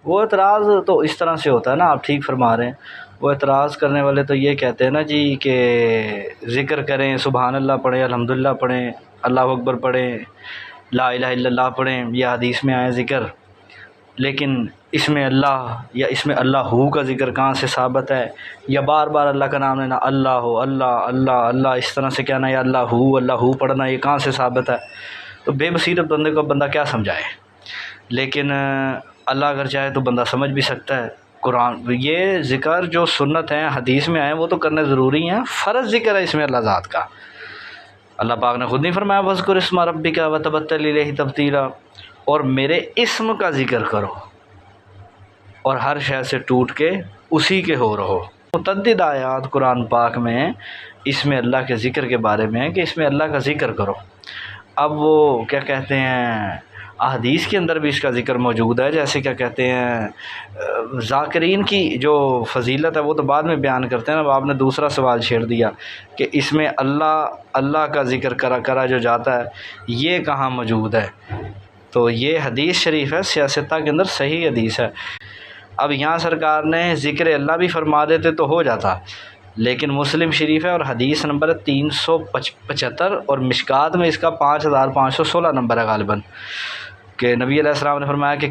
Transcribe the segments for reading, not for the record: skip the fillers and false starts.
وہ اعتراض تو اس طرح سے ہوتا ہے نا، آپ ٹھیک فرما رہے ہیں، وہ اعتراض کرنے والے تو یہ کہتے ہیں نا جی کہ ذکر کریں، سبحان اللہ پڑھیں، الحمدللہ پڑھیں، اللہ اکبر پڑھیں، لا الہ الا اللہ پڑھیں، یہ حدیث میں آئے ذکر، لیکن اس میں اللہ یا اس میں اللہ ہو کا ذکر کہاں سے ثابت ہے؟ یا بار بار اللہ کا نام لینا، اللہ ہو، اللہ اللہ اللہ، اس طرح سے کہنا یا اللہ ہو پڑھنا، یہ کہاں سے ثابت ہے؟ تو بے بصیرت بندے کو بندہ کیا سمجھائے؟ لیکن اللہ اگر چاہے تو بندہ سمجھ بھی سکتا ہے۔ قرآن یہ ذکر جو سنت ہیں حدیث میں آئے وہ تو کرنے ضروری ہیں، فرض ذکر ہے اس میں اللہ ذات کا۔ اللہ پاک نے خود نہیں فرمایا وَاذْكُرِ اسْمَ رَبِّكَ وَتَبَتَّلْ إِلَيْهِ تَبْتِيلًا، اور میرے اسم کا ذکر کرو اور ہر شے سے ٹوٹ کے اسی کے ہو رہو۔ متعدد آیات قرآن پاک میں اس میں اللہ کے ذکر کے بارے میں ہے کہ اس میں اللہ کا ذکر کرو۔ اب وہ کیا کہتے ہیں، احادیث کے اندر بھی اس کا ذکر موجود ہے، جیسے کیا کہتے ہیں ذاکرین کی جو فضیلت ہے وہ تو بعد میں بیان کرتے ہیں۔ اب آپ نے دوسرا سوال چھیڑ دیا کہ اس میں اللہ کا ذکر کرا جو جاتا ہے یہ کہاں موجود ہے؟ تو یہ حدیث شریف ہے، سیاستہ کے اندر صحیح حدیث ہے۔ اب یہاں سرکار نے ذکر اللہ بھی فرما دیتے تو ہو جاتا، لیکن مسلم شریف ہے اور حدیث نمبر 375 اور مشکات میں اس کا 5516 نمبر ہے غالباً، کہ نبی علیہ السلام نے فرمایا کہ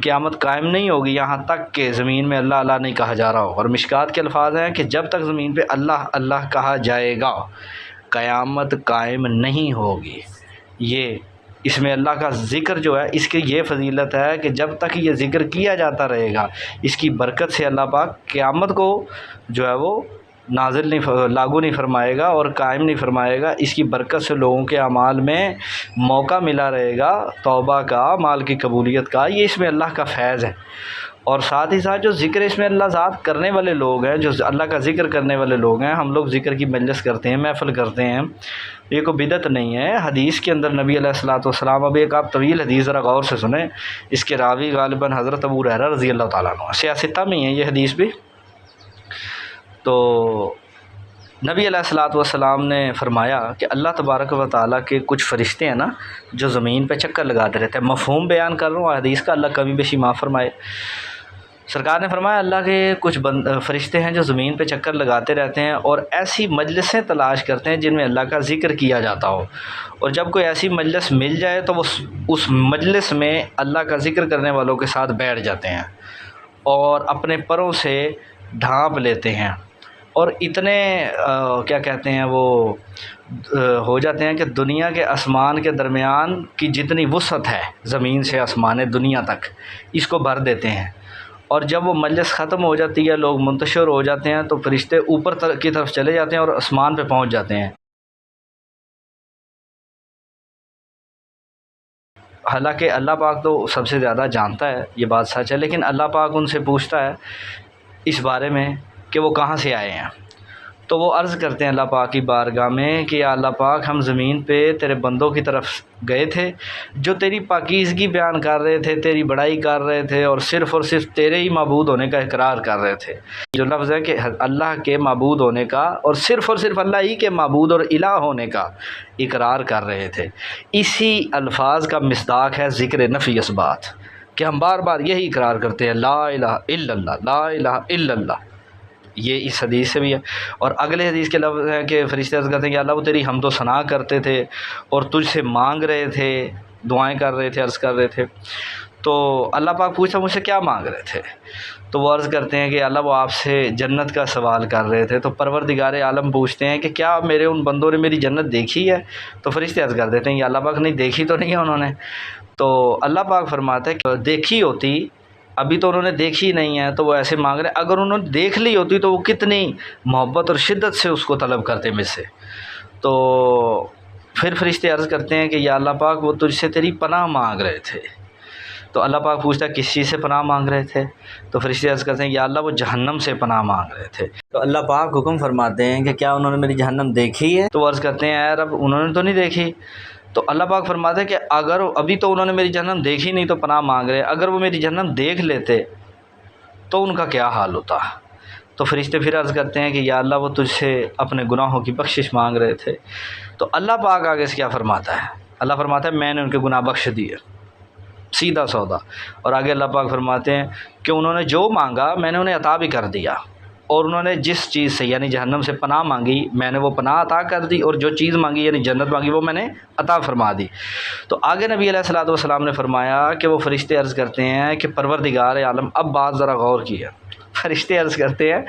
قیامت قائم نہیں ہوگی یہاں تک کہ زمین میں اللہ اللہ نہیں کہا جا رہا ہو، اور مشکات کے الفاظ ہیں کہ جب تک زمین پہ اللہ اللہ کہا جائے گا قیامت قائم نہیں ہوگی۔ یہ اس میں اللہ کا ذکر جو ہے اس کی یہ فضیلت ہے کہ جب تک یہ ذکر کیا جاتا رہے گا اس کی برکت سے اللہ پاک قیامت کو جو ہے وہ نازل نہیں لاگو نہیں فرمائے گا اور قائم نہیں فرمائے گا۔ اس کی برکت سے لوگوں کے اعمال میں موقع ملا رہے گا توبہ کا، مال کی قبولیت کا، یہ اس میں اللہ کا فیض ہے۔ اور ساتھ ہی ساتھ جو ذکر اس میں اللہ ذات کرنے والے لوگ ہیں، جو اللہ کا ذکر کرنے والے لوگ ہیں، ہم لوگ ذکر کی مجلس کرتے ہیں، محفل کرتے ہیں، یہ کوئی بدعت نہیں ہے۔ حدیث کے اندر نبی علیہ الصلوۃ والسلام، اب ایک آپ طویل حدیث ذرا غور سے سنیں، اس کے راوی غالباً حضرت ابو ہریرہ رضی اللہ تعالیٰ عنہ، سیاستہ میں ہی ہے یہ حدیث بھی۔ تو نبی علیہ الصلوۃ والسلام نے فرمایا کہ اللہ تبارک و تعالیٰ کے کچھ فرشتے ہیں نا جو زمین پہ چکر لگاتے رہتے ہیں، مفہوم بیان کر رہا ہوں حدیث کا، اللہ کبھی بیشی معاف فرمائے۔ سرکار نے فرمایا اللہ کے کچھ فرشتے ہیں جو زمین پہ چکر لگاتے رہتے ہیں اور ایسی مجلسیں تلاش کرتے ہیں جن میں اللہ کا ذکر کیا جاتا ہو، اور جب کوئی ایسی مجلس مل جائے تو وہ اس مجلس میں اللہ کا ذکر کرنے والوں کے ساتھ بیٹھ جاتے ہیں اور اپنے پروں سے ڈھانپ لیتے ہیں، اور اتنے کیا کہتے ہیں وہ ہو جاتے ہیں کہ دنیا کے آسمان کے درمیان کی جتنی وسعت ہے زمین سے آسمان دنیا تک اس کو بھر دیتے ہیں، اور جب وہ مجلس ختم ہو جاتی ہے لوگ منتشر ہو جاتے ہیں تو فرشتے اوپر کی طرف چلے جاتے ہیں اور آسمان پہ پہنچ جاتے ہیں۔ حالانکہ اللہ پاک تو سب سے زیادہ جانتا ہے، یہ بات سچ ہے، لیکن اللہ پاک ان سے پوچھتا ہے اس بارے میں کہ وہ کہاں سے آئے ہیں، تو وہ عرض کرتے ہیں اللہ پاک کی بارگاہ میں کہ یا اللہ پاک ہم زمین پہ تیرے بندوں کی طرف گئے تھے جو تیری پاکیزگی بیان کر رہے تھے، تیری بڑائی کر رہے تھے اور صرف تیرے ہی معبود ہونے کا اقرار کر رہے تھے۔ جو لفظ ہے کہ اللہ کے معبود ہونے کا اور صرف اللہ ہی کے معبود اور الہ ہونے کا اقرار کر رہے تھے۔ اسی الفاظ کا مصداق ہے ذکر نفی اثبات، کہ ہم بار بار یہی اقرار کرتے ہیں لا الہ الا اللہ، لا الہ الا اللہ، یہ اس حدیث سے بھی ہے۔ اور اگلے حدیث کے لفظ ہیں کہ فرشتے عرض کرتے ہیں کہ اللہ وہ تیری حمد و ثنا کرتے تھے اور تجھ سے مانگ رہے تھے، دعائیں کر رہے تھے، عرض کر رہے تھے۔ تو اللہ پاک پوچھتا مجھ سے کیا مانگ رہے تھے؟ تو وہ عرض کرتے ہیں کہ اللہ وہ آپ سے جنت کا سوال کر رہے تھے۔ تو پروردگار عالم پوچھتے ہیں کہ کیا میرے ان بندوں نے میری جنت دیکھی ہے؟ تو فرشتے عرض کر دیتے ہیں کہ اللہ پاک نہیں دیکھی تو نہیں ہے انہوں نے۔ تو اللہ پاک فرماتے ہیں کہ دیکھی ہوتی، ابھی تو انہوں نے دیکھی نہیں ہے تو وہ ایسے مانگ رہے ہیں، اگر انہوں نے دیکھ لی ہوتی تو وہ کتنی محبت اور شدت سے اس کو طلب کرتے مجھ سے۔ تو پھر فرشتے عرض کرتے ہیں کہ یا اللہ پاک وہ تجھ سے تیری پناہ مانگ رہے تھے۔ تو اللہ پاک پوچھتا ہے کس چیز سے پناہ مانگ رہے تھے؟ تو فرشتے عرض کرتے ہیں یا اللہ وہ جہنم سے پناہ مانگ رہے تھے۔ تو اللہ پاک حکم فرماتے ہیں کہ کیا انہوں نے میری جہنم دیکھی ہے؟ تو وہ عرض کرتے ہیں اے رب انہوں نے تو نہیں دیکھی۔ تو اللہ پاک فرماتے ہیں کہ اگر ابھی تو انہوں نے میری جہنم دیکھی نہیں تو پناہ مانگ رہے، اگر وہ میری جہنم دیکھ لیتے تو ان کا کیا حال ہوتا؟ تو فرشتے پھر عرض کرتے ہیں کہ یا اللہ وہ تجھ سے اپنے گناہوں کی بخشش مانگ رہے تھے۔ تو اللہ پاک آگے سے کیا فرماتا ہے؟ اللہ فرماتا ہے میں نے ان کے گناہ بخش دیے۔ سیدھا سودا۔ اور آگے اللہ پاک فرماتے ہیں کہ انہوں نے جو مانگا میں نے انہیں عطا بھی کر دیا، اور انہوں نے جس چیز سے یعنی جہنم سے پناہ مانگی میں نے وہ پناہ عطا کر دی، اور جو چیز مانگی یعنی جنت مانگی وہ میں نے عطا فرما دی۔ تو آگے نبی علیہ الصلوۃ والسلام نے فرمایا کہ وہ فرشتے عرض کرتے ہیں کہ پروردگار عالم، اب بات ذرا غور کیے، فرشتے عرض کرتے ہیں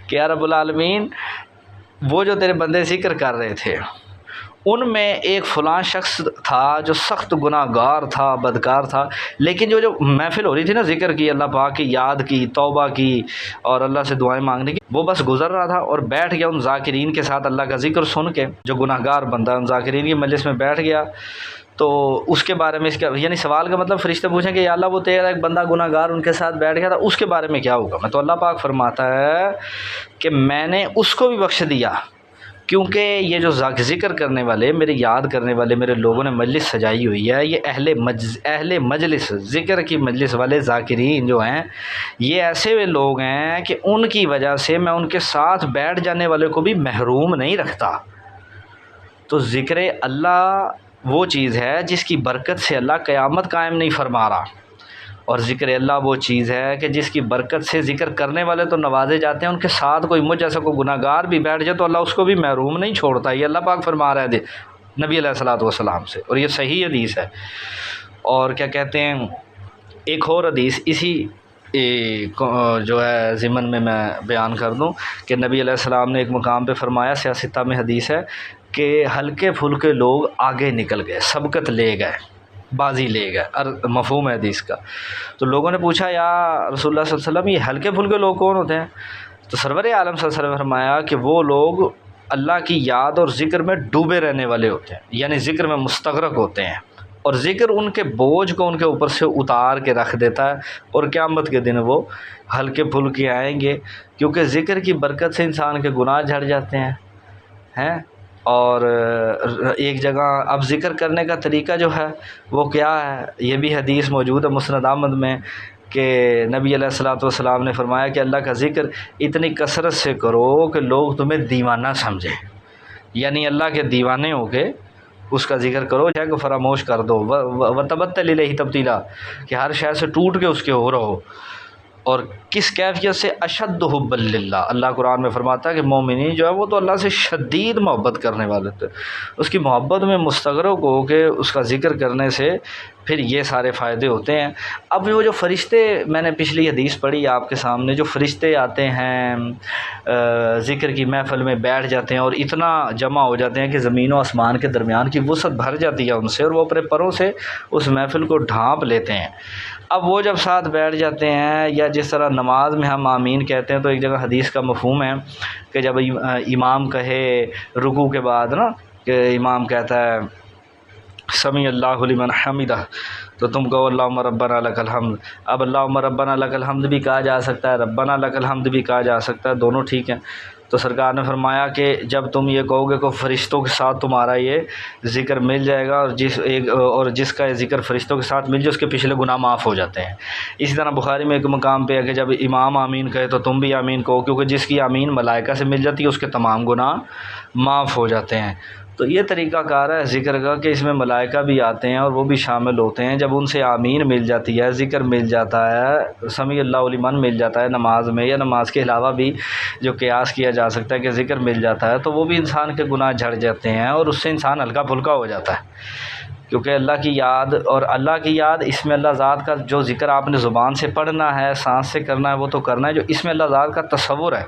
کہ یا رب العالمین، وہ جو تیرے بندے ذکر کر رہے تھے ان میں ایک فلاں شخص تھا جو سخت گناہ گار تھا، بدکار تھا، لیکن جو محفل ہو رہی تھی نا ذکر کی، اللہ پاک کی یاد کی، توبہ کی اور اللہ سے دعائیں مانگنے کی، وہ بس گزر رہا تھا اور بیٹھ گیا ان ذاکرین کے ساتھ اللہ کا ذکر سن کے، جو گناہ گار بندہ ان ذاکرین کی مجلس میں بیٹھ گیا۔ تو اس کے بارے میں اس کا یعنی سوال کا مطلب فرشتے پوچھیں کہ یا اللہ وہ تیرا ایک بندہ گناہ گار ان کے ساتھ بیٹھ گیا تھا، اس کے بارے میں کیا ہوگا؟ میں تو اللہ پاک فرماتا ہے کہ میں نے اس کو بھی بخش دیا، کیونکہ یہ جو ذکر کرنے والے، میرے یاد کرنے والے میرے لوگوں نے مجلس سجائی ہوئی ہے، یہ اہل مجلس، ذکر کی مجلس والے ذاکرین جو ہیں، یہ ایسے لوگ ہیں کہ ان کی وجہ سے میں ان کے ساتھ بیٹھ جانے والے کو بھی محروم نہیں رکھتا۔ تو ذکر اللہ وہ چیز ہے جس کی برکت سے اللہ قیامت قائم نہیں فرما رہا، اور ذکر اللہ وہ چیز ہے کہ جس کی برکت سے ذکر کرنے والے تو نوازے جاتے ہیں، ان کے ساتھ کوئی مجھ جیسا کوئی گناہ گار بھی بیٹھ جائے تو اللہ اس کو بھی محروم نہیں چھوڑتا۔ یہ اللہ پاک فرما رہا ہے نبی علیہ الصلوۃ والسلام سے، اور یہ صحیح حدیث ہے۔ اور کیا کہتے ہیں، ایک اور حدیث اسی جو ہے ضمن میں بیان کر دوں کہ نبی علیہ السلام نے ایک مقام پہ فرمایا، سیاستہ میں حدیث ہے کہ ہلکے پھلکے لوگ آگے نکل گئے، سبقت لے گئے، بازی لے گئے، مفہوم ہے حدیث کا۔ تو لوگوں نے پوچھا یا رسول اللہ صلی اللہ علیہ وسلم یہ ہلکے پھلکے لوگ کون ہوتے ہیں؟ تو سرور عالم صلی اللہ علیہ وسلم نے فرمایا کہ وہ لوگ اللہ کی یاد اور ذکر میں ڈوبے رہنے والے ہوتے ہیں، یعنی ذکر میں مستغرق ہوتے ہیں، اور ذکر ان کے بوجھ کو ان کے اوپر سے اتار کے رکھ دیتا ہے، اور قیامت کے دن وہ ہلکے پھلکے آئیں گے، کیونکہ ذکر کی برکت سے انسان کے گناہ جھڑ جاتے ہیں۔ اور ایک جگہ اب ذکر کرنے کا طریقہ جو ہے وہ کیا ہے، یہ بھی حدیث موجود ہے مسند احمد میں کہ نبی علیہ الصلوۃ والسلام نے فرمایا کہ اللہ کا ذکر اتنی کثرت سے کرو کہ لوگ تمہیں دیوانہ سمجھیں، یعنی اللہ کے دیوانے ہو کے اس کا ذکر کرو، چاہے کہ فراموش کر دو، وتبتل الیہ تبتیلا، کہ ہر شے سے ٹوٹ کے اس کے ہو رہو۔ اور کس کیفیت سے؟ اشد حب للہ، اللہ قرآن میں فرماتا ہے کہ مومنین جو ہے وہ تو اللہ سے شدید محبت کرنے والے تھے، اس کی محبت میں مستغرق ہو کے اس کا ذکر کرنے سے پھر یہ سارے فائدے ہوتے ہیں۔ اب وہ جو فرشتے، میں نے پچھلی حدیث پڑھی آپ کے سامنے، جو فرشتے آتے ہیں ذکر کی محفل میں بیٹھ جاتے ہیں اور اتنا جمع ہو جاتے ہیں کہ زمین و آسمان کے درمیان کی وسعت بھر جاتی ہے ان سے، اور وہ اپنے پروں سے اس محفل کو ڈھانپ لیتے ہیں۔ اب وہ جب ساتھ بیٹھ جاتے ہیں، یا جس طرح نماز میں ہم آمین کہتے ہیں، تو ایک جگہ حدیث کا مفہوم ہے کہ جب امام کہے رکوع کے بعد نا، کہ امام کہتا ہے سمیع اللہ لمن حمدہ، تو تم کہو اللہم ربنا لک الحمد۔ اب اللہم ربنا لک الحمد بھی کہا جا سکتا ہے، ربنا لک الحمد بھی کہا جا سکتا ہے، دونوں ٹھیک ہیں۔ تو سرکار نے فرمایا کہ جب تم یہ کہو گے کہ فرشتوں کے ساتھ تمہارا یہ ذکر مل جائے گا، اور جس کا یہ ذکر فرشتوں کے ساتھ مل جائے اس کے پچھلے گناہ معاف ہو جاتے ہیں۔ اسی طرح بخاری میں ایک مقام پہ ہے کہ جب امام آمین کہے تو تم بھی آمین کہو، کیونکہ جس کی آمین ملائکہ سے مل جاتی ہے اس کے تمام گناہ معاف ہو جاتے ہیں۔ تو یہ طریقہ کار ہے ذکر کا کہ اس میں ملائکہ بھی آتے ہیں اور وہ بھی شامل ہوتے ہیں۔ جب ان سے آمین مل جاتی ہے، ذکر مل جاتا ہے، سمیع اللہ لمن مل جاتا ہے نماز میں، یا نماز کے علاوہ بھی جو قیاس کیا جا سکتا ہے کہ ذکر مل جاتا ہے، تو وہ بھی انسان کے گناہ جھڑ جاتے ہیں اور اس سے انسان ہلکا پھلکا ہو جاتا ہے۔ کیونکہ اللہ کی یاد، اور اللہ کی یاد اس میں اللہ ذات کا جو ذکر آپ نے زبان سے پڑھنا ہے، سانس سے کرنا ہے، وہ تو کرنا ہے، جو اس میں اللہ ذات کا تصور ہے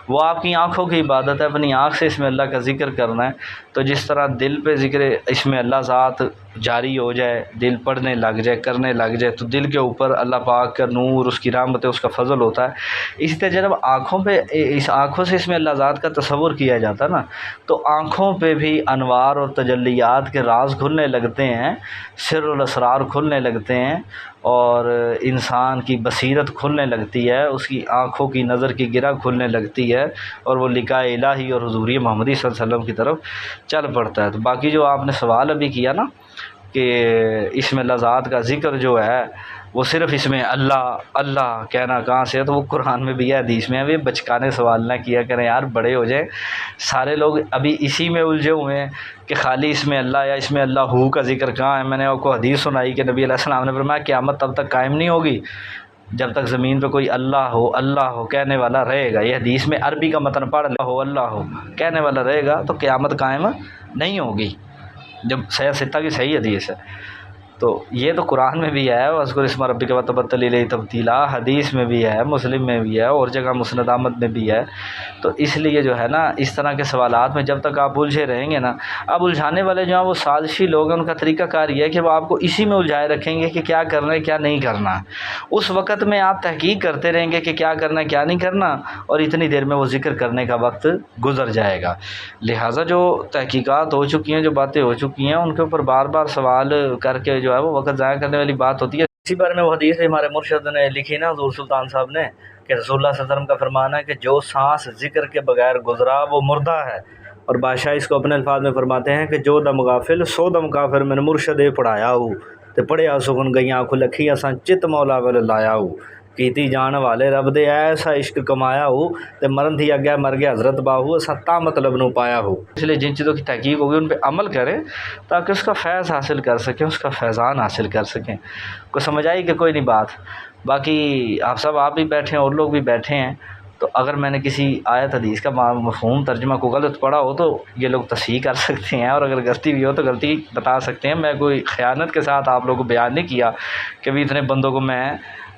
وہ آپ کی آنکھوں کی عبادت ہے، اپنی آنکھ سے اس میں اللہ کا ذکر کرنا ہے۔ تو جس طرح دل پہ ذکر اس میں اللہ ذات جاری ہو جائے، دل پڑھنے لگ جائے، کرنے لگ جائے، تو دل کے اوپر اللہ پاک کا نور، اس کی رحمت، اس کا فضل ہوتا ہے۔ اسی طرح جب آنکھوں پہ، اس آنکھوں سے اس میں اللہ ذات کا تصور کیا جاتا ہے نا، تو آنکھوں پہ بھی انوار اور تجلیات کے راز کھلنے لگتے ہیں، سر الاسرار کھلنے لگتے ہیں، اور انسان کی بصیرت کھلنے لگتی ہے، اس کی آنکھوں کی نظر کی گرہ کھلنے لگتی ہے، اور وہ لقاء الہی اور حضور محمدی صلی اللہ علیہ وسلم کی طرف چل پڑتا ہے۔ تو باقی جو آپ نے سوال ابھی کیا نا کہ اس میں اللہ ذات کا ذکر جو ہے وہ صرف اس میں اللہ اللہ کہنا کہاں سے ہے؟ تو وہ قرآن میں بھی ہے، حدیث میں ہے۔ وہ بچکانے سوال نہ کیا کریں یار، بڑے ہو جائیں۔ سارے لوگ ابھی اسی میں الجھے ہوئے ہیں کہ خالی اس میں اللہ یا اس میں اللہ ہو کا ذکر کہاں ہے۔ میں نے آپ کو حدیث سنائی کہ نبی علیہ السلام نے فرمایا قیامت تب تک قائم نہیں ہوگی جب تک زمین پہ کوئی اللہ ہو کہنے والا رہے گا۔ یہ حدیث میں عربی کا متن پڑھ، اللہ ہو کہنے والا رہے گا تو قیامت قائم نہیں ہوگی، جب صحیح ستہ کی صحیح حدیث ہے۔ تو یہ تو قرآن میں بھی ہے، وَاذْكُرِ اسْمَ رَبِّكَ وَتَبَتَّلْ إِلَيْهِ تَبْتِيلًا، حدیث میں بھی ہے، مسلم میں بھی ہے، اور جگہ مسند احمد میں بھی ہے۔ تو اس لیے جو ہے نا اس طرح کے سوالات میں جب تک آپ الجھے رہیں گے نا، اب الجھانے والے جو ہیں وہ سازشی لوگ ہیں، ان کا طریقہ کار یہ ہے کہ وہ آپ کو اسی میں الجھائے رکھیں گے کہ کیا کرنا ہے کیا نہیں کرنا۔ اس وقت میں آپ تحقیق کرتے رہیں گے کہ کیا کرنا ہے کیا نہیں کرنا، اور اتنی دیر میں وہ ذکر کرنے کا وقت گزر جائے گا۔ لہٰذا جو تحقیقات ہو چکی ہیں، جو باتیں ہو چکی ہیں، ان کے اوپر بار بار سوال کر کے جو ہے وہ وقت ضائع کرنے والی بات ہوتی ہے۔ اسی بارے میں وہ حدیث ہمارے مرشد نے لکھی نا، حضور سلطان صاحب نے، کہ رسول اللہ صلی اللہ علیہ وسلم کا فرمان ہے کہ جو سانس ذکر کے بغیر گزرا وہ مردہ ہے۔ اور بادشاہ اس کو اپنے الفاظ میں فرماتے ہیں کہ جو دم غافل سو دم کافر، میں نے مرشد پڑھایا ہوں تے پڑھیا سخن گئیاں آنکھوں لکھی اساں چت مولا ول لایا ہوں، کیتی جان والے رب دے ایسا عشق کمایا ہو تے مرن تھی اگیا مر گیا حضرت باہو اساں تا مطلب نو پایا ہو۔ اس لیے جن چیزوں کی تحقیق ہوگی ان پہ عمل کریں تاکہ اس کا فیض حاصل کر سکیں، اس کا فیضان حاصل کر سکیں۔ کو سمجھ آئی کہ کوئی نہیں بات؟ باقی آپ بھی بیٹھے ہیں اور لوگ بھی بیٹھے ہیں، تو اگر میں نے کسی آیت حدیث کا مفہوم ترجمہ کو غلط پڑھا ہو تو یہ لوگ تصحیح کر سکتے ہیں، اور اگر غلطی بھی ہو تو غلطی بتا سکتے ہیں۔ میں کوئی خیانت کے ساتھ آپ لوگوں کو بیان نہیں کیا کہ بھی اتنے بندوں کو میں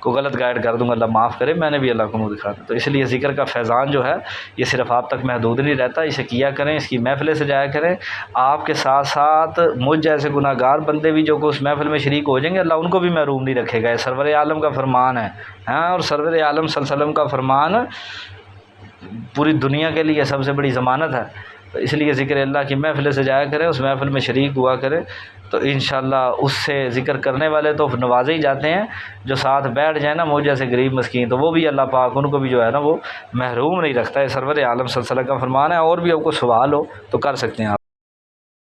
کو غلط گائیڈ کر دوں گا، اللہ معاف کرے، میں نے بھی اللہ کو منہ دکھا دیا۔ تو اس لیے ذکر کا فیضان جو ہے یہ صرف آپ تک محدود نہیں رہتا، اسے کیا کریں، اس کی محفلیں سجایا کریں۔ آپ کے ساتھ ساتھ مجھ جیسے گناہ گار بندے بھی جو کہ اس محفل میں شریک ہو جائیں گے، اللہ ان کو بھی محروم نہیں رکھے گا۔ یہ سرور عالم کا فرمان ہے، ہاں، اور سرور عالم صلی اللہ علیہ وسلم کا فرمان پوری دنیا کے لیے سب سے بڑی ضمانت ہے۔ تو اس لیے ذکر اللہ کی محفل سجایا کریں، اس محفل میں شریک ہوا کریں، تو انشاءاللہ اس سے ذکر کرنے والے تو نوازے ہی جاتے ہیں، جو ساتھ بیٹھ جائیں نا مجھ جیسے غریب مسکین، تو وہ بھی اللہ پاک ان کو بھی جو ہے نا وہ محروم نہیں رکھتا ہے۔ سرور عالم صلی اللہ علیہ وسلم کا فرمان ہے۔ اور بھی آپ کو سوال ہو تو کر سکتے ہیں آپ۔